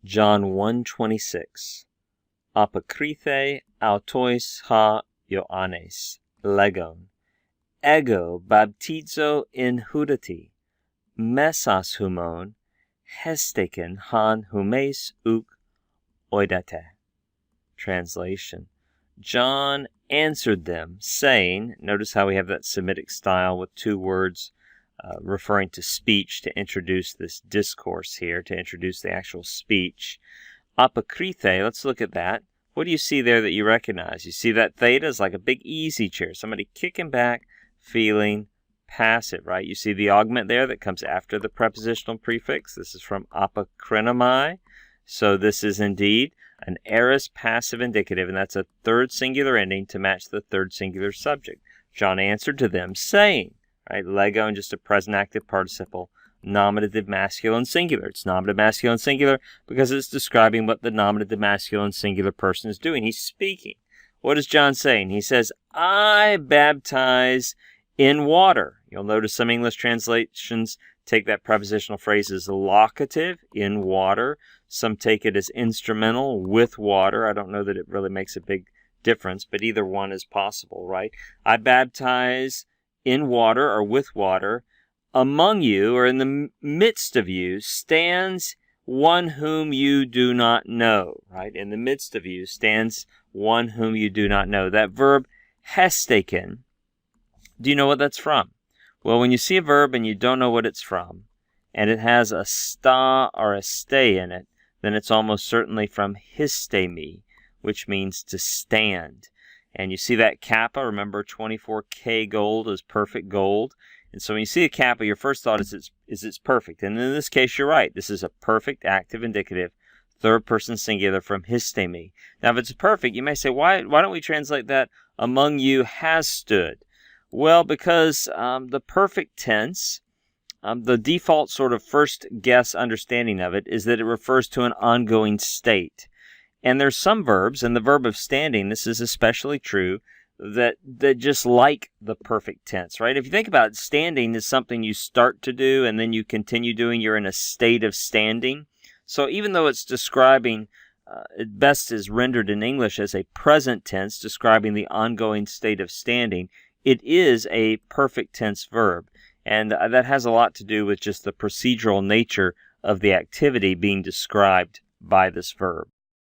John 1:26. Apokrithe autois ha Ioannes, legon. Ego baptizo in hudati, mesas humon, hesteken han humes uk oidate. Translation. John answered them, saying, notice how we have that Semitic style with two words referring to speech to introduce this discourse here, to introduce the actual speech. Apokrithe, let's look at that. What do you see there that you recognize? You see that theta is like a big easy chair, somebody kicking back, feeling passive, right? You see the augment there that comes after the prepositional prefix. This is from apokrinomai. So this is indeed an aorist passive indicative, and that's a third singular ending to match the third singular subject. John answered to them, saying, right? Legon, just a present active participle, nominative masculine singular. It's nominative masculine singular because it's describing what the nominative masculine singular person is doing. He's speaking. What is John saying? He says, I baptize in water. You'll notice some English translations take that prepositional phrase as locative, in water. Some take it as instrumental, with water. I don't know that it really makes a big difference, but either one is possible, right? I baptize in water or with water. Among you, or in the midst of you, stands one whom you do not know, right? In the midst of you stands one whom you do not know. That verb, hesteken, do you know what that's from? Well, when you see a verb and you don't know what it's from, and it has a sta or a stay in it, then it's almost certainly from histemi, which means to stand. And you see that kappa, remember 24K gold is perfect gold. And so when you see a kappa, your first thought is it's perfect. And in this case, you're right. This is a perfect active indicative, third person singular from histemi. Now, if it's perfect, you may say, why don't we translate that among you has stood? Well, because the perfect tense, the default sort of first guess understanding of it is that it refers to an ongoing state. And there's some verbs, and the verb of standing, this is especially true, that just like the perfect tense, right? If you think about it, standing is something you start to do and then you continue doing. You're in a state of standing. So even though it's describing, it best is rendered in English as a present tense, describing the ongoing state of standing, it is a perfect tense verb. And that has a lot to do with just the procedural nature of the activity being described by this verb.